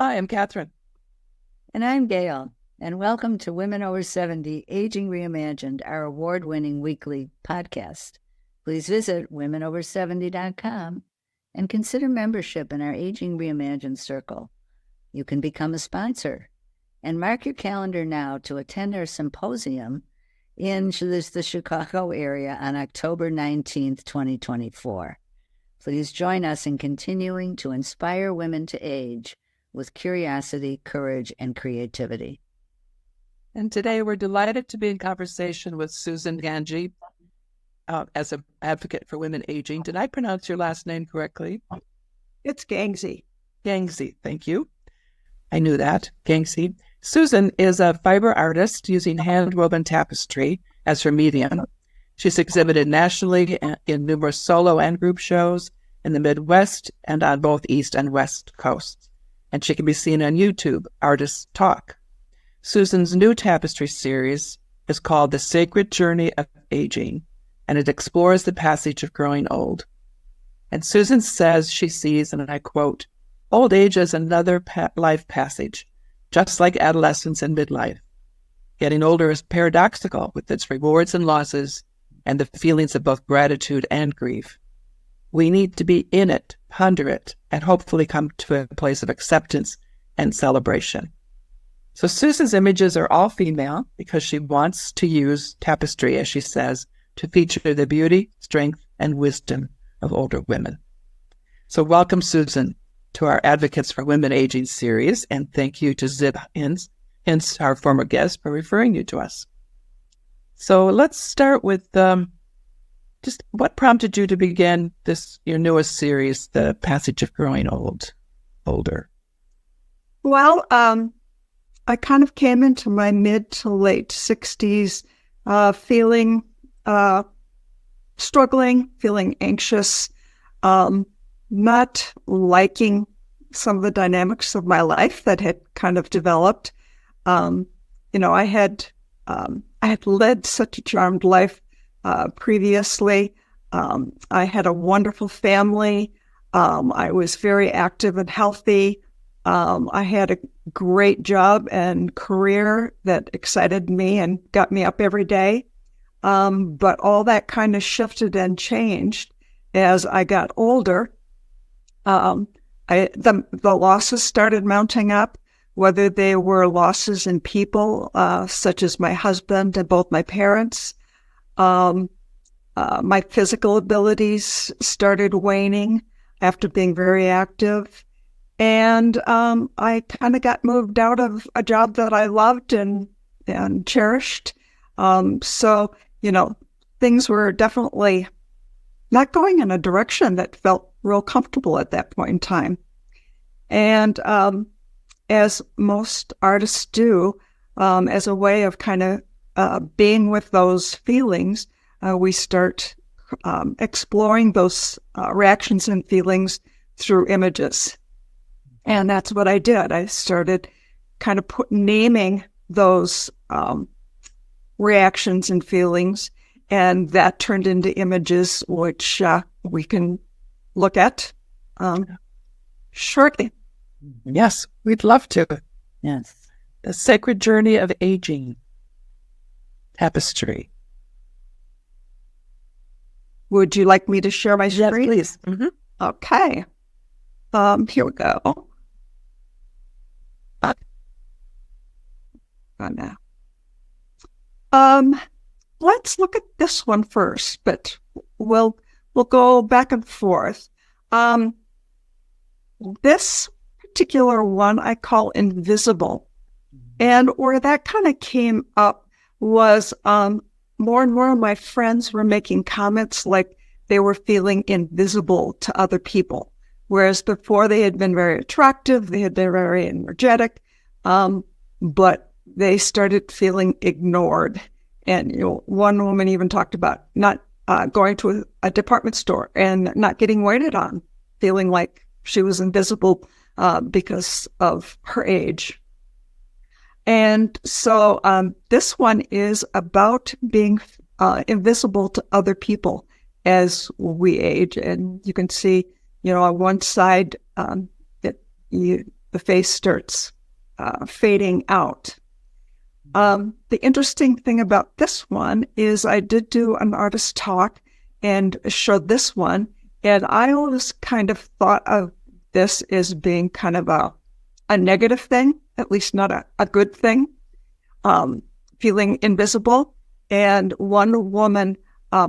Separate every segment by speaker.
Speaker 1: Hi, I'm Catherine.
Speaker 2: And I'm Gail, and welcome to Women Over 70 Aging Reimagined, our award-winning weekly podcast. Please visit womenover70.com and consider membership in our Aging Reimagined Circle. You can become a sponsor and mark your calendar now to attend our symposium in the Chicago area on October 19th, 2024. Please join us in continuing to inspire women to age with curiosity, courage, and creativity.
Speaker 1: And today we're delighted to be in conversation with Susan Gangsei as an advocate for women aging. Did I pronounce your last name correctly?
Speaker 3: It's Gangsei.
Speaker 1: Gangsei, thank you. I knew that, Gangsei. Susan is a fiber artist using hand-woven tapestry as her medium. She's exhibited nationally in numerous solo and group shows in the Midwest and on both East and West coasts. And she can be seen on YouTube, Artists Talk. Susan's new tapestry series is called The Sacred Journey of Aging, and it explores the passage of growing old. And Susan says she sees, and I quote, old age as another life passage, just like adolescence and midlife. Getting older is paradoxical with its rewards and losses and the feelings of both gratitude and grief. We need to be in it, ponder it, and hopefully come to a place of acceptance and celebration. So Susan's images are all female because she wants to use tapestry, as she says, to feature the beauty, strength, and wisdom of older women. So welcome, Susan, to our Advocates for Women Aging series, and thank you to Zib Hintz, our former guest, for referring you to us. So let's start with just what prompted you to begin your newest series, The Passage of Growing Older?
Speaker 3: Well, I kind of came into my mid to late 60s feeling struggling, feeling anxious, not liking some of the dynamics of my life that had kind of developed. I had led such a charmed life previously. I had a wonderful family. I was very active and healthy. I had a great job and career that excited me and got me up every day. But all that kind of shifted and changed as I got older. The losses started mounting up, whether they were losses in people, such as my husband and both my parents. My physical abilities started waning after being very active. And I kind of got moved out of a job that I loved and cherished. So, things were definitely not going in a direction that felt real comfortable at that point in time. And as most artists do, as a way of kind of being with those feelings, we start exploring those reactions and feelings through images. And that's what I did. I started kind of naming those reactions and feelings, and that turned into images, which we can look at shortly.
Speaker 1: Yes, we'd love to.
Speaker 2: Yes.
Speaker 1: The Sacred Journey of Aging tapestry.
Speaker 3: Would you like me to share my screen?
Speaker 1: Yes, please. Mm-hmm.
Speaker 3: Okay. Here we go. Now. Let's look at this one first, but we'll go back and forth. This particular one I call invisible. And where that kind of came up was more and more of my friends were making comments like they were feeling invisible to other people. Whereas before they had been very attractive, they had been very energetic, but they started feeling ignored. And one woman even talked about not going to a department store and not getting waited on, feeling like she was invisible because of her age. And so this one is about being invisible to other people as we age. And you can see, on one side, that the face starts fading out. The interesting thing about this one is I did do an artist talk and showed this one, and I always kind of thought of this as being kind of a negative thing, at least not a good thing, feeling invisible. And one woman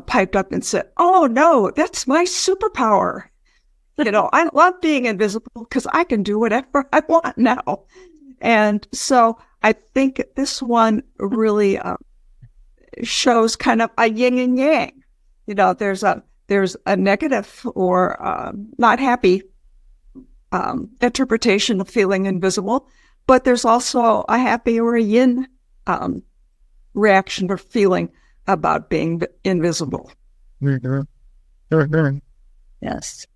Speaker 3: piped up and said, "Oh no, that's my superpower. I love being invisible because I can do whatever I want now." And so I think this one really shows kind of a yin and yang. There's a negative or not happy interpretation of feeling invisible, but there's also a happy or a yin reaction or feeling about being invisible.
Speaker 2: Yes.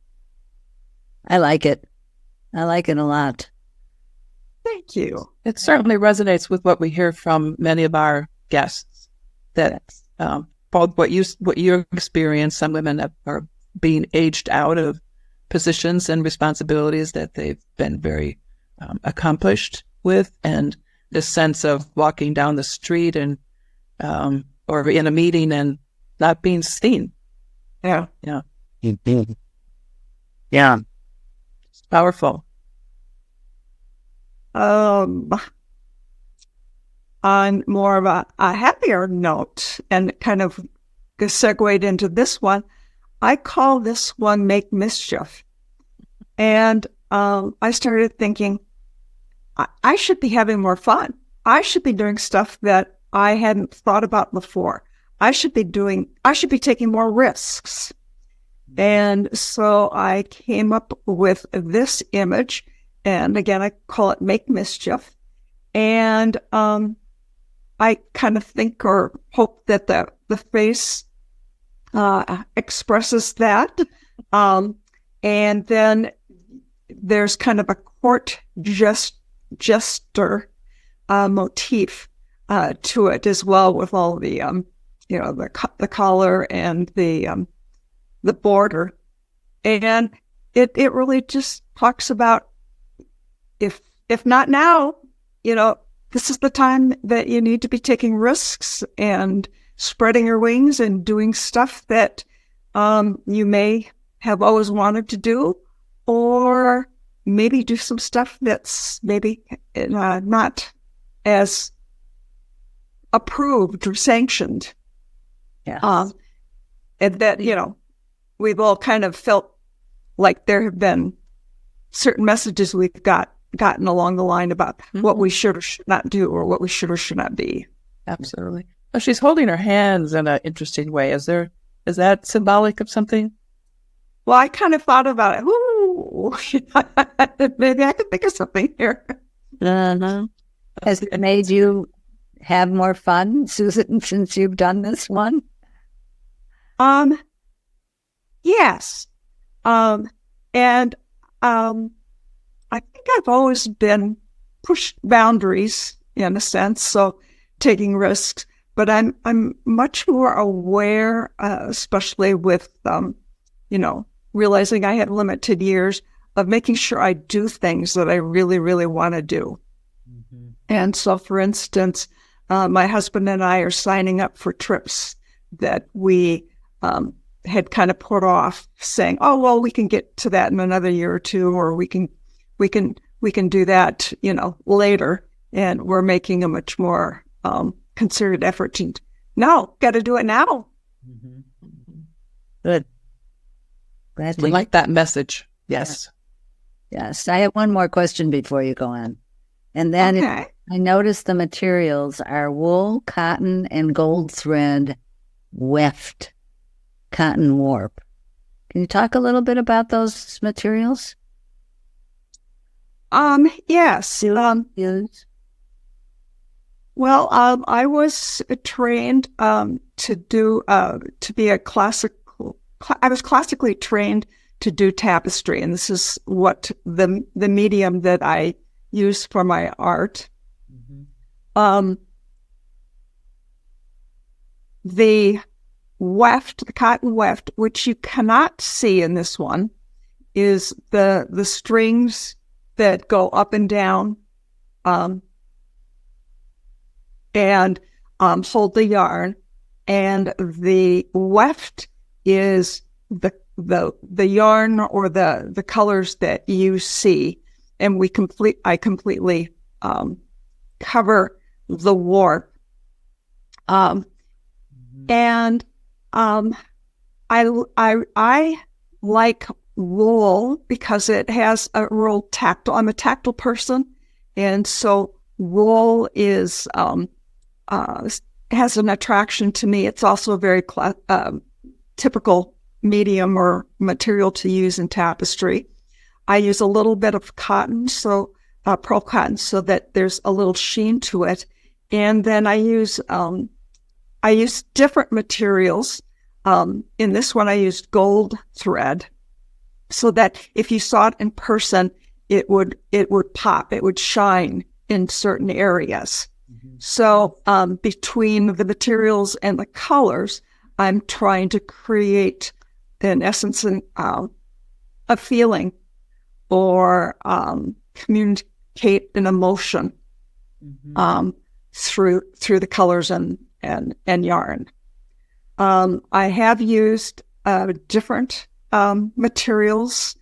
Speaker 2: I like it. I like it a lot.
Speaker 3: Thank you.
Speaker 1: It certainly resonates with what we hear from many of our guests, that both what you experience, some women are being aged out of positions and responsibilities that they've been very accomplished with, and this sense of walking down the street and or in a meeting and not being seen.
Speaker 3: Yeah.
Speaker 1: Yeah.
Speaker 2: Yeah.
Speaker 1: It's powerful.
Speaker 3: On more of a happier note, and kind of segued into this one, I call this one Make Mischief. And I started thinking, I should be having more fun. I should be doing stuff that I hadn't thought about before. I should be taking more risks. And so I came up with this image, and again, I call it Make Mischief. And I kind of think or hope that the face expresses that. And then there's kind of a court jester motif to it as well, with all the the collar and the border, and it really just talks about if not now, this is the time that you need to be taking risks and spreading your wings and doing stuff that you may have always wanted to do, or maybe do some stuff that's maybe not as approved or sanctioned.
Speaker 2: Yeah.
Speaker 3: And that, we've all kind of felt like there have been certain messages we've gotten along the line about what we should or should not do, or what we should or should not be.
Speaker 1: Absolutely. Well, she's holding her hands in an interesting way. Is that symbolic of something?
Speaker 3: Well, I kind of thought about it. Ooh, maybe I could think of something here.
Speaker 2: Has it made you have more fun, Susan, since you've done this one?
Speaker 3: Yes. And I think I've always been pushed boundaries in a sense, so taking risks, but I'm much more aware, especially with, realizing I have limited years, of making sure I do things that I really, really want to do. Mm-hmm. And so, for instance, my husband and I are signing up for trips that we had kind of put off, saying, "Oh, well, we can get to that in another year or two, or we can do that, later." And we're making a much more concerted effort to, no, got to do it now.
Speaker 2: Mm-hmm. Good. Glad
Speaker 1: We like that message. Yes.
Speaker 2: Yes. I have one more question before you go on. And then
Speaker 3: Okay.
Speaker 2: I noticed the materials are wool, cotton, and gold thread weft cotton warp. Can you talk a little bit about those materials?
Speaker 3: Yes.
Speaker 2: Yes.
Speaker 3: Well, I was trained to be a classical. I was classically trained to do tapestry, and this is what the medium that I use for my art. Mm-hmm. The cotton weft, which you cannot see in this one, is the strings that go up and down, and hold the yarn, and the weft is the yarn or the colors that you see, and I completely cover the warp, and I like wool because it has a real tactile. I'm a tactile person, and so wool is has an attraction to me. It's also a very typical medium or material to use in tapestry. I use a little bit of cotton, so pearl cotton, so that there's a little sheen to it. And then I use different materials. In this one, I used gold thread, so that if you saw it in person, it would pop, it would shine in certain areas. So between the materials and the colors, I'm trying to create, in essence, a feeling or communicate an emotion through the colors and yarn. I have used different materials.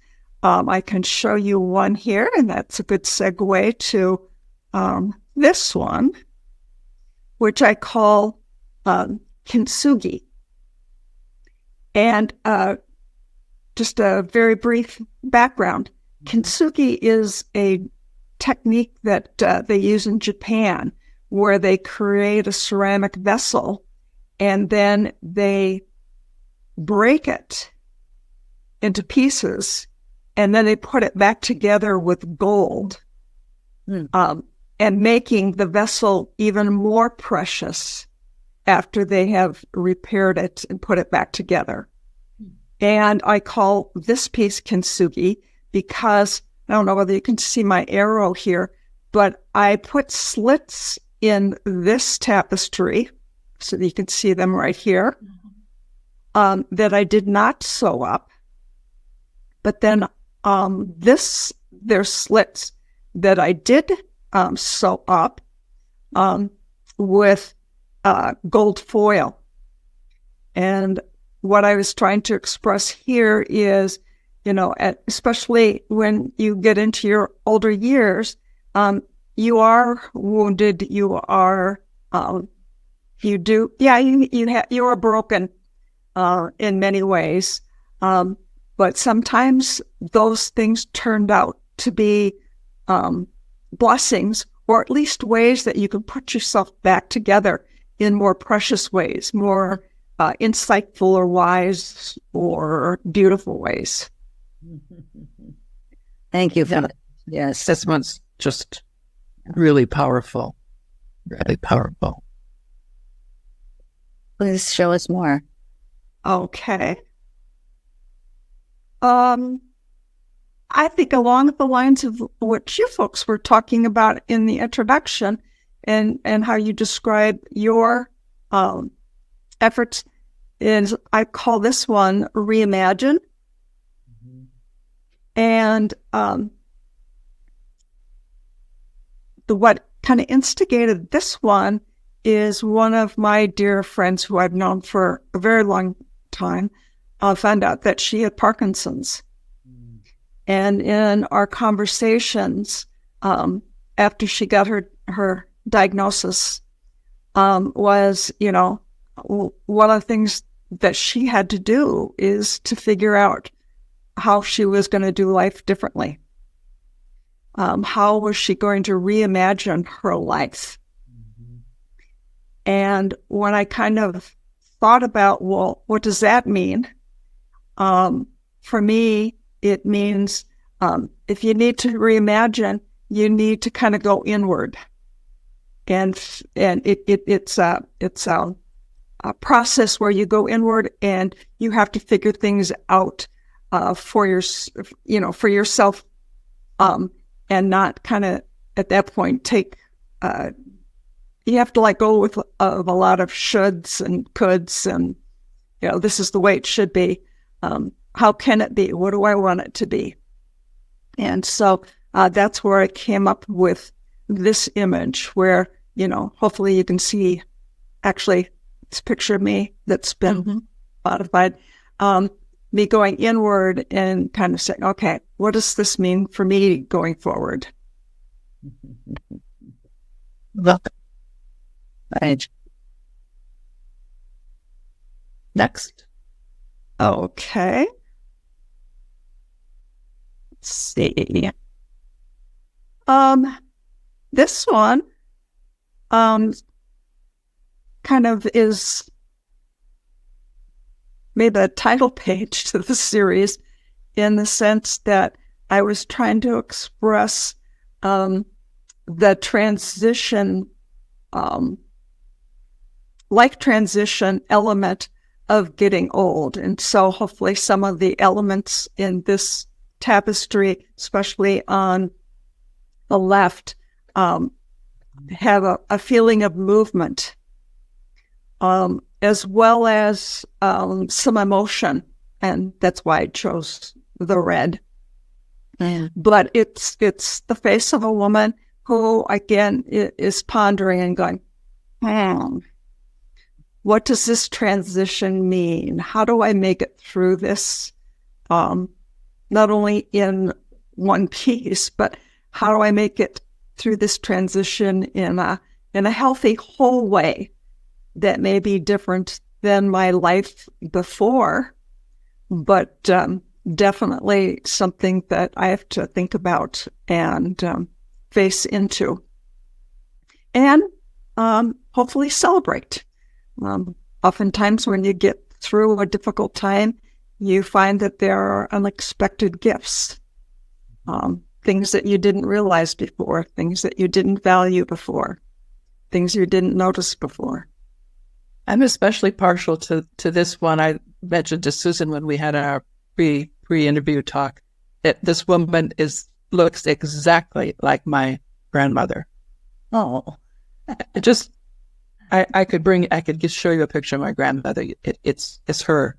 Speaker 3: I can show you one here, and that's a good segue to this one, which I call kintsugi. And just a very brief background. Kintsugi is a technique that they use in Japan, where they create a ceramic vessel and then they break it into pieces, and then they put it back together with gold, and making the vessel even more precious after they have repaired it and put it back together. And I call this piece kintsugi because, I don't know whether you can see my arrow here, but I put slits in this tapestry, so that you can see them right here, that I did not sew up. But then there's slits that I did sew up with gold foil. And what I was trying to express here is, especially when you get into your older years, you are wounded, you are broken in many ways. But sometimes those things turned out to be blessings, or at least ways that you can put yourself back together in more precious ways, more insightful or wise or beautiful ways.
Speaker 2: Thank you for that. Yes.
Speaker 1: This one's just really powerful. Really powerful.
Speaker 2: Please show us more.
Speaker 3: Okay. I think along the lines of what you folks were talking about in the introduction, and how you describe your efforts, is I call this one Reimagine. And what kind of instigated this one is one of my dear friends who I've known for a very long time found out that she had Parkinson's. And in our conversations, after she got her diagnosis, was, one of the things that she had to do is to figure out how she was going to do life differently. How was she going to reimagine her life? And when I kind of thought about, well, what does that mean? For me, it means if you need to reimagine, you need to kind of go inward, and it's a process where you go inward and you have to figure things out for yourself, and not kind of at that point take. You have to let go of a lot of shoulds and coulds, and this is the way it should be. How can it be? What do I want it to be? And so that's where I came up with this image where, hopefully you can see actually this picture of me that's been modified, me going inward and kind of saying, okay, what does this mean for me going forward?
Speaker 1: Welcome. Right. Next.
Speaker 3: Okay. Let's see. This one, kind of is maybe a title page to the series in the sense that I was trying to express, the transition, life transition element of getting old. And so hopefully some of the elements in this tapestry, especially on the left, have a feeling of movement, as well as some emotion. And that's why I chose the red.
Speaker 2: Yeah.
Speaker 3: But it's the face of a woman who, again, is pondering and going, what does this transition mean? How do I make it through this, not only in one piece, but how do I make it through this transition in a healthy, whole way that may be different than my life before, but definitely something that I have to think about and face into, and hopefully celebrate. Oftentimes when you get through a difficult time, you find that there are unexpected gifts, things that you didn't realize before, things that you didn't value before, things you didn't notice before.
Speaker 1: I'm especially partial to this one. I mentioned to Susan when we had our pre-interview talk that this woman looks exactly like my grandmother.
Speaker 2: Oh,
Speaker 1: I could just show you a picture of my grandmother. It's her,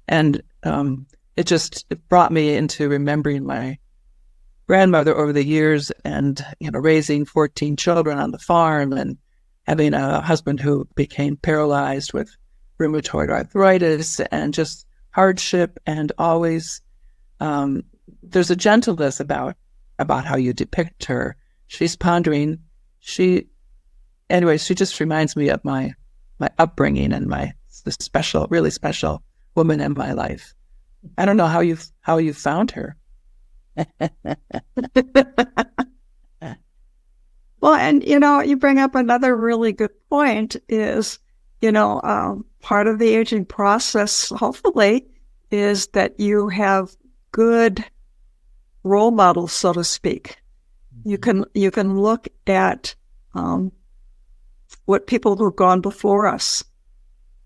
Speaker 1: and it brought me into remembering my grandmother over the years, and raising 14 children on the farm, and having a husband who became paralyzed with rheumatoid arthritis, and just hardship, and always there's a gentleness about how you depict her. She's pondering. She just reminds me of my upbringing and the really special woman in my life. I don't know how you found her.
Speaker 3: Well, and you bring up another really good point is, part of the aging process, hopefully, is that you have good role models, so to speak. You can look at what people who've gone before us,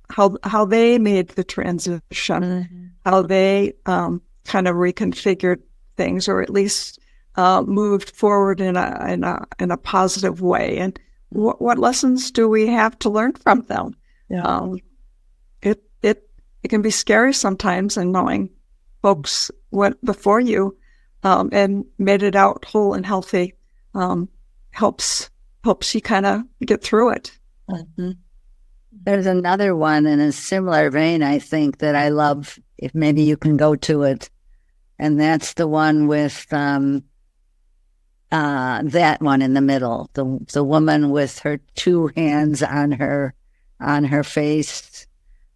Speaker 3: how they made the transition, how they kind of reconfigured things, or at least moved forward in a positive way. And what lessons do we have to learn from them?
Speaker 1: Yeah.
Speaker 3: It can be scary sometimes, and knowing folks went before you and made it out whole and healthy helps you kind of get through it.
Speaker 2: Mm-hmm. There's another one in a similar vein, I think, that I love, if maybe you can go to it. And that's the one with that one in the middle, the woman with her two hands on her face.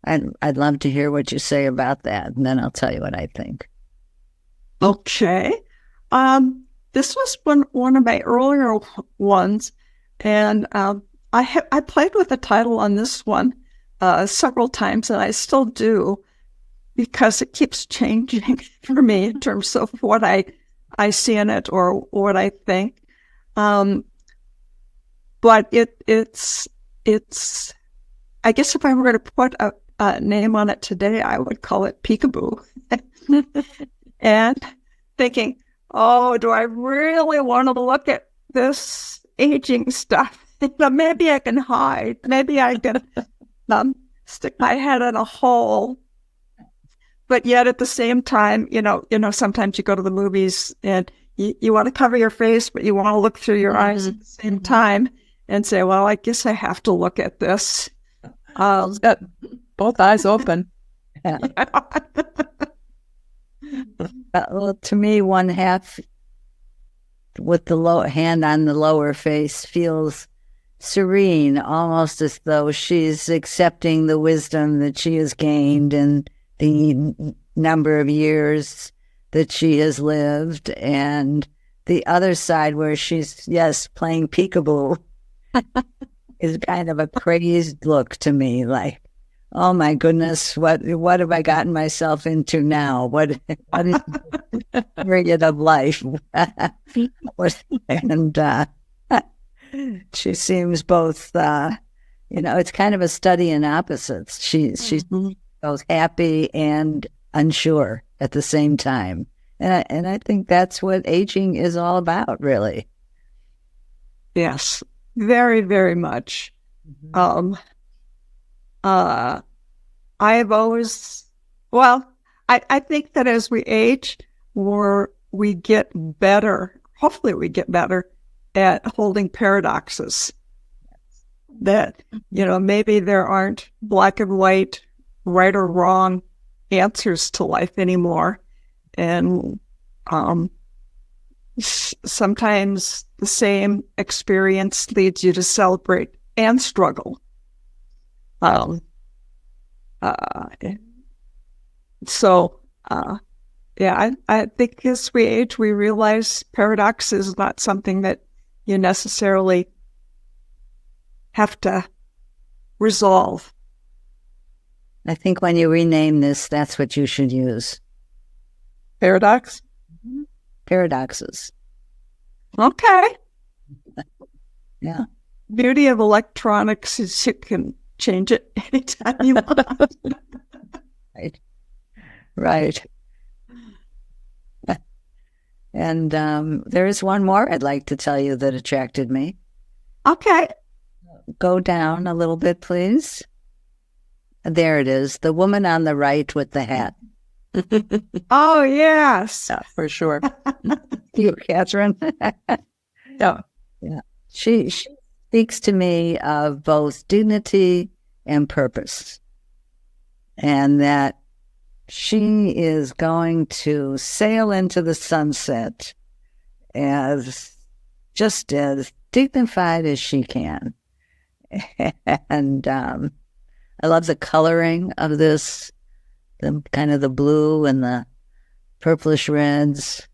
Speaker 2: I'd love to hear what you say about that, and then I'll tell you what I think.
Speaker 3: Okay. This was one of my earlier ones, and I played with the title on this one several times, and I still do, because it keeps changing for me in terms of what I see in it or what I think. But it's I guess if I were to put a name on it today, I would call it Peekaboo. And thinking, oh, do I really want to look at this aging stuff? Maybe I can hide. Maybe I can stick my head in a hole. But yet at the same time, sometimes you go to the movies and you want to cover your face, but you want to look through your eyes at the same time and say, well, I guess I have to look at this.
Speaker 1: Got both eyes open.
Speaker 2: Yeah. Well, to me, one half with the hand on the lower face feels serene, almost as though she's accepting the wisdom that she has gained and the number of years that she has lived. And the other side where she's, yes, playing peekaboo is kind of a crazed look to me, like, oh my goodness, what have I gotten myself into now? What is the period of life? And she seems both, it's kind of a study in opposites. She's both happy and unsure at the same time. And I think that's what aging is all about, really.
Speaker 3: Yes, very, very much. I've always, I think that as we age, we get better, hopefully we get better at holding paradoxes. That, maybe there aren't black and white, right or wrong answers to life anymore. And sometimes the same experience leads you to celebrate and struggle. I think as we age, we realize paradox is not something that you necessarily have to resolve.
Speaker 2: I think when you rename this, that's what you should use.
Speaker 1: Paradox?
Speaker 2: Paradoxes.
Speaker 3: Okay.
Speaker 2: Yeah.
Speaker 3: Beauty of electronics is you can change it anytime you want.
Speaker 2: Right. And there is one more I'd like to tell you that attracted me.
Speaker 3: Okay.
Speaker 2: Go down a little bit, please. There it is. The woman on the right with the hat.
Speaker 3: Oh, yes.
Speaker 1: Yeah, for sure.
Speaker 2: You, Catherine?
Speaker 1: Yeah.
Speaker 2: Yeah. She speaks to me of both dignity and purpose. And that she is going to sail into the sunset as dignified as she can. And I love the coloring of this, the kind of the blue and the purplish reds.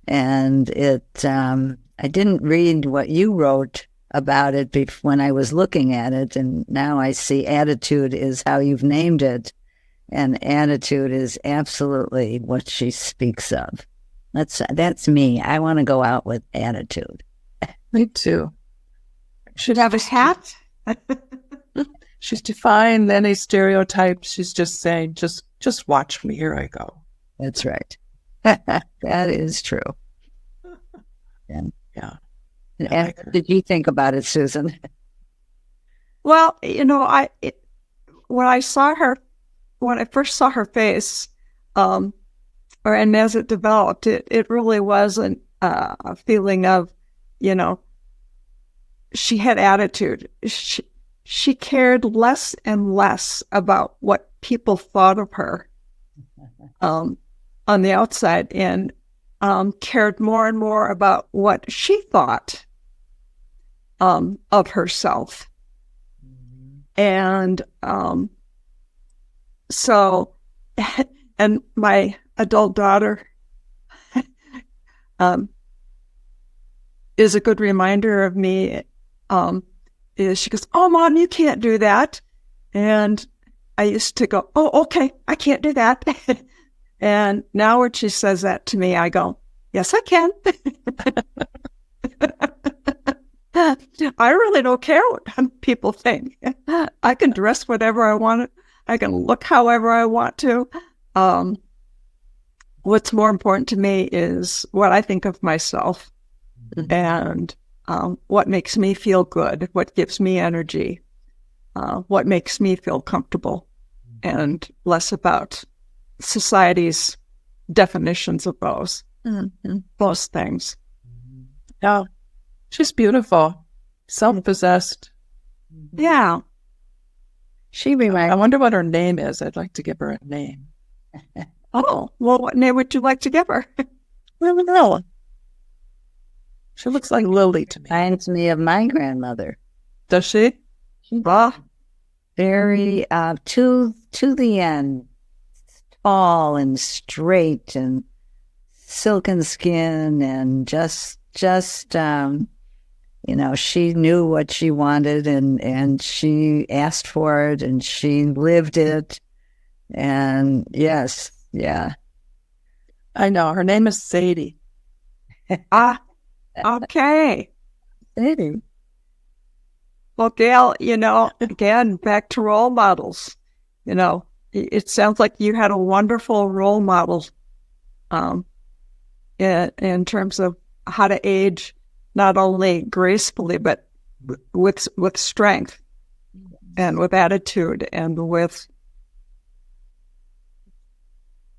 Speaker 2: And I didn't read what you wrote about it when I was looking at it, and now I see attitude is how you've named it, and attitude is absolutely what she speaks of. That's me. I want to go out with attitude.
Speaker 1: Me too.
Speaker 3: Should have a hat.
Speaker 1: She's defying any stereotypes. She's just saying, just watch me. Here I go.
Speaker 2: That's right. That is true. And,
Speaker 1: yeah.
Speaker 2: And what did you think about it, Susan?
Speaker 3: Well, when I first saw her face, and as it developed, it really wasn't a feeling of, she had attitude. She cared less and less about what people thought of her on the outside, and cared more and more about what she thought of herself. And and my adult daughter is a good reminder of me. Is she goes, "Oh, Mom, you can't do that," and I used to go, "Oh, okay, I can't do that." And now when she says that to me, I go, "Yes, I can." I really don't care what people think. I can dress whatever I want. I can look however I want to. What's more important to me is what I think of myself, and what makes me feel good, what gives me energy, what makes me feel comfortable, and less about society's definitions of those. those things.
Speaker 1: Yeah. She's beautiful, self-possessed.
Speaker 3: Yeah.
Speaker 2: She reminds
Speaker 1: I wonder what her name is. I'd like to give her a name.
Speaker 3: Oh, well, what name would you like to give her?
Speaker 1: I don't know. She looks like Lily to me.
Speaker 2: me of my grandmother.
Speaker 1: Does she?
Speaker 3: Ah,
Speaker 2: Very to the end, tall and straight and silken skin, and just she knew what she wanted, and she asked for it, and she lived it. And yes, yeah.
Speaker 1: I know. Her name is Sadie.
Speaker 3: okay.
Speaker 2: Sadie.
Speaker 3: Well, Gail, again, back to role models. It sounds like you had a wonderful role model in terms of how to age, not only gracefully, but with strength and with attitude and with...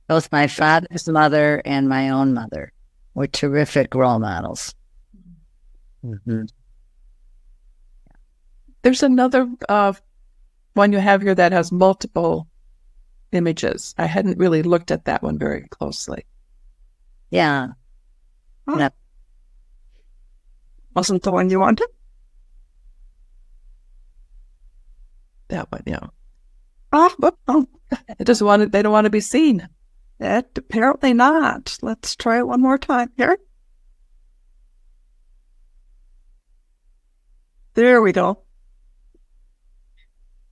Speaker 2: Both my father's mother and my own mother were terrific role models. Mm-hmm.
Speaker 1: There's another one you have here that has multiple images. I hadn't really looked at that one very closely.
Speaker 2: Yeah.
Speaker 3: Oh.
Speaker 2: No.
Speaker 3: Wasn't the one you wanted?
Speaker 1: That one, yeah.
Speaker 3: Oh,
Speaker 1: They don't want to be seen.
Speaker 3: apparently not. Let's try it one more time here. There we go.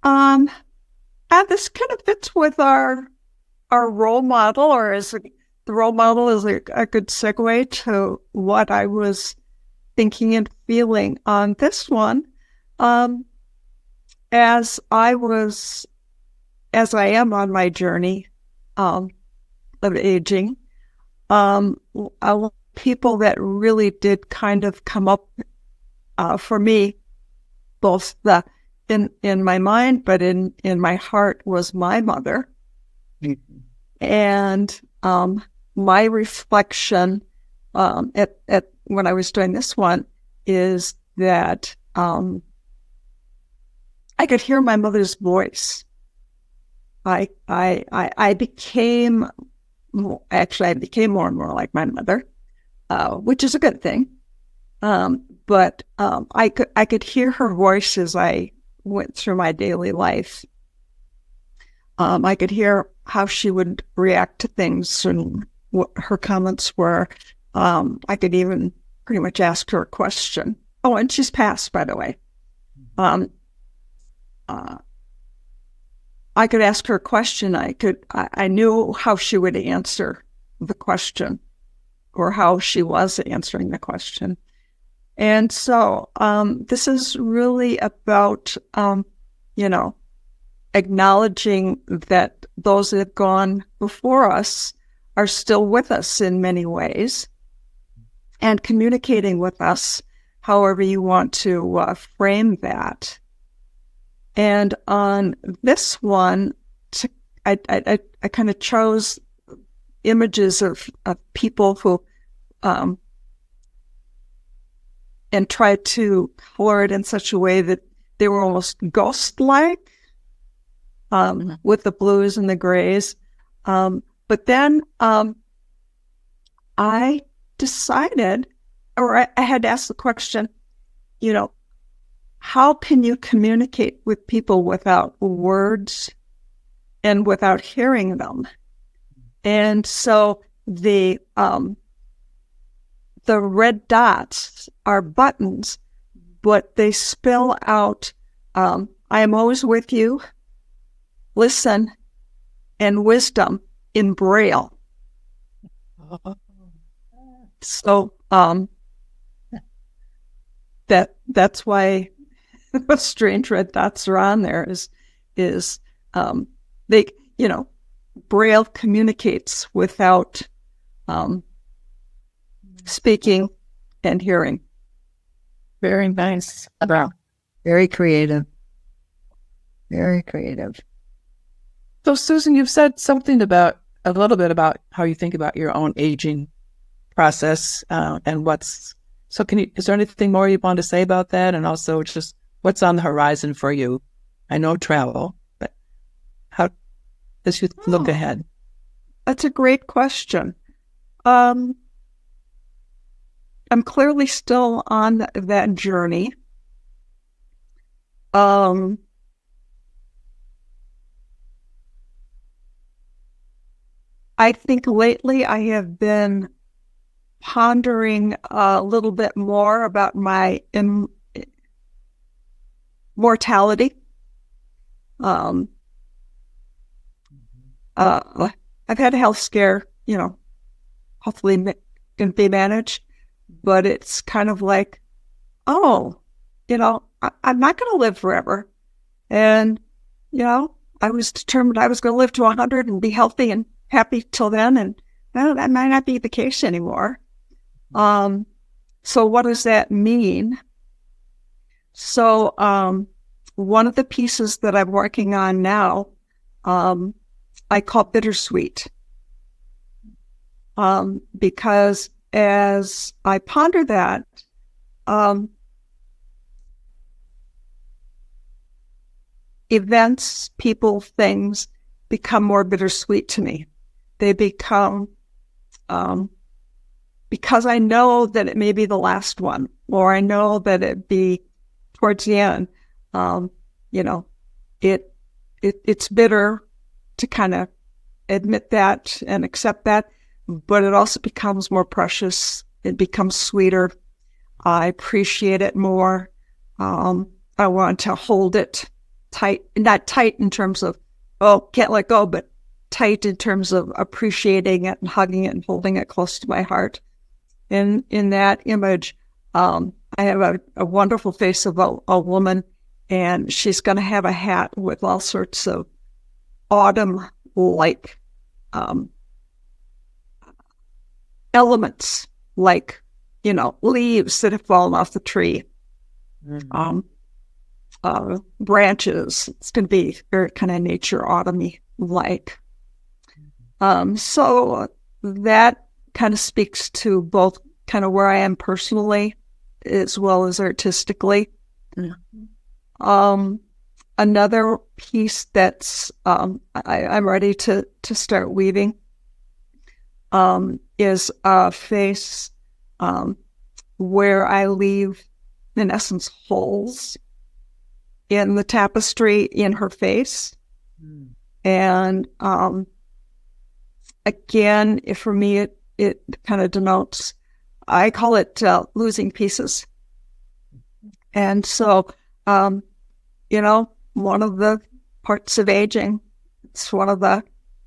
Speaker 3: And this kind of fits with our role model, or the role model is a good segue to what I was thinking and feeling on this one. As I am on my journey of aging, a lot of people that really did kind of come up for me, both in my mind, but in my heart, was my mother. Mm-hmm. And my reflection at when I was doing this one is that I could hear my mother's voice. I became more and more like my mother, which is a good thing. But I could hear her voice as I went through my daily life. I could hear how she would react to things and what her comments were. I could even pretty much ask her a question. Oh, and she's passed, by the way. I could ask her a question. I knew how she would answer the question, or how she was answering the question. And so this is really about, acknowledging that those that have gone before us are still with us in many ways, and communicating with us however you want to frame that. And on this one, I kind of chose images of people who, and tried to color it in such a way that they were almost ghost-like, with the blues and the grays. But then I decided, or I had to ask the question, how can you communicate with people without words and without hearing them? And so the red dots are buttons, but they spell out, I am always with you, listen, and wisdom in Braille. So that's why the strange red dots are on there is they, Braille communicates without speaking and hearing.
Speaker 2: Very nice. Wow. Very creative. Very creative.
Speaker 1: So, Susan, you've said something a little bit about how you think about your own aging process and so is there anything more you want to say about that? And also just what's on the horizon for you? I know travel, but how as you look ahead?
Speaker 3: That's a great question. I'm clearly still on that journey. I think lately I have been pondering a little bit more about my mortality. I've had a health scare, hopefully can be managed, but it's kind of like, I'm not going to live forever. And, I was determined I was going to live to 100 and be healthy and happy till then. And that might not be the case anymore. So what does that mean? So, one of the pieces that I'm working on now, I call bittersweet. Because as I ponder that, events, people, things become more bittersweet to me. They become, because I know that it may be the last one, or I know that it be towards the end, it's bitter to kind of admit that and accept that, but it also becomes more precious. It becomes sweeter. I appreciate it more. I want to hold it tight, not tight in terms of, can't let go, but tight in terms of appreciating it and hugging it and holding it close to my heart. And in that image, I have a wonderful face of a woman, and she's going to have a hat with all sorts of autumn-like elements, like, leaves that have fallen off the tree, branches. It's going to be very kind of nature autumny like. So that kind of speaks to both kind of where I am personally as well as artistically. Another piece that's I'm ready to start weaving is a face where I leave, in essence, holes in the tapestry in her face. And again, for me, it kind of denotes, I call it losing pieces. And so, one of the parts of aging, it's one of the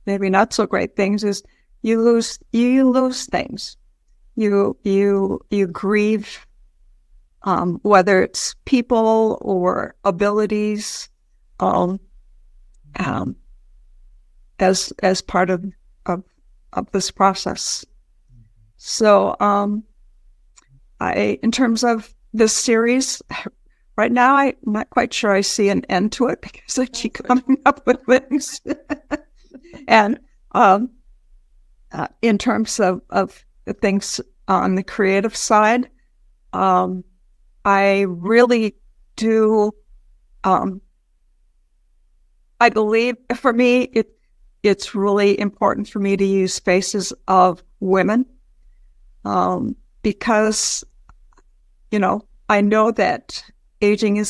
Speaker 3: maybe not so great things, is you lose things. You grieve, whether it's people or abilities, as part of this process. So, in terms of this series, right now, I'm not quite sure I see an end to it because I keep coming up with things. And in terms of the things on the creative side, I really do. I believe for me, it's really important for me to use faces of women, because, I know that aging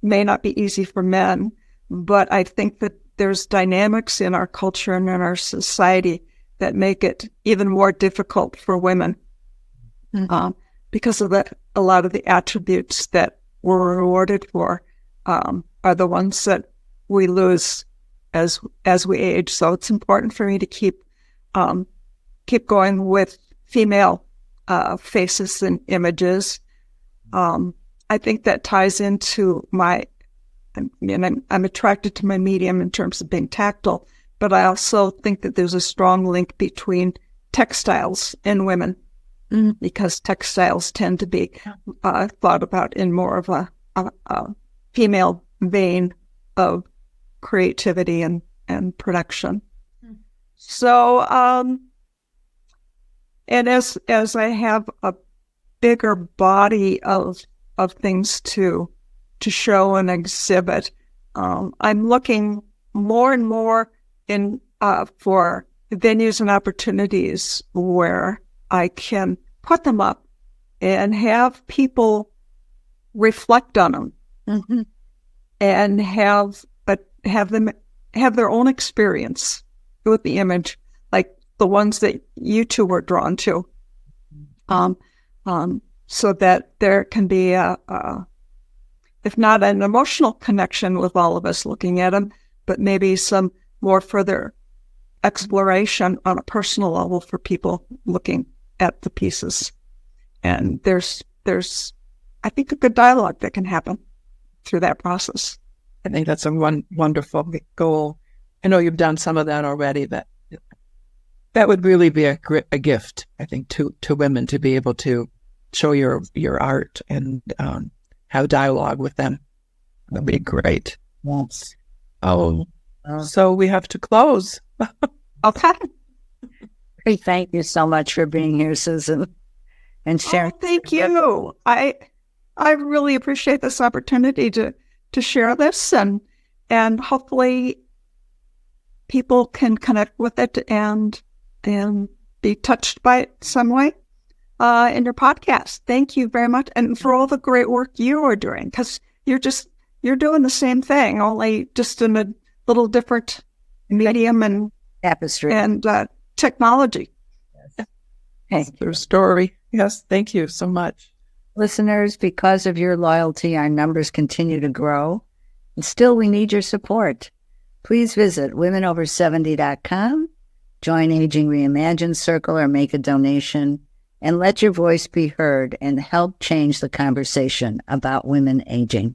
Speaker 3: may not be easy for men, but I think that there's dynamics in our culture and in our society that make it even more difficult for women, because of a lot of the attributes that we're rewarded for are the ones that we lose as we age. So it's important for me to keep going with female faces and images. I think that ties into I'm attracted to my medium in terms of being tactile, but I also think that there's a strong link between textiles and women, because textiles tend to be thought about in more of a female vein of creativity and production. So, And as I have a bigger body of things to show and exhibit, I'm looking more and more in for venues and opportunities where I can put them up and have people reflect on them,
Speaker 2: Mm-hmm.
Speaker 3: and have them have their own experience with the image, like the ones that you two were drawn to, so that there can be if not an emotional connection with all of us looking at them, but maybe some more further exploration on a personal level for people looking at the pieces. And there's I think a good dialogue that can happen through that process.
Speaker 1: I think that's a wonderful goal. I know you've done some of that already, but that would really be a gift, I think, to women, to be able to show your art and have dialogue with them. That'd be great.
Speaker 2: Yes.
Speaker 1: Oh, so we have to close.
Speaker 3: Okay.
Speaker 2: Great. Thank you so much for being here, Susan, and sharing.
Speaker 3: Oh, thank you. I really appreciate this opportunity to share this, and hopefully people can connect with it and be touched by it some way in your podcast. Thank you very much, and for all the great work you are doing, because you're doing the same thing, only just in a little different medium and
Speaker 2: Tapestry
Speaker 3: and technology.
Speaker 2: Hey,
Speaker 1: Your story. Yes, thank you so much.
Speaker 2: listeners, because of your loyalty, our numbers continue to grow, and still we need your support. Please visit womenover70.com, join Aging Reimagined Circle, or make a donation, and let your voice be heard and help change the conversation about women aging.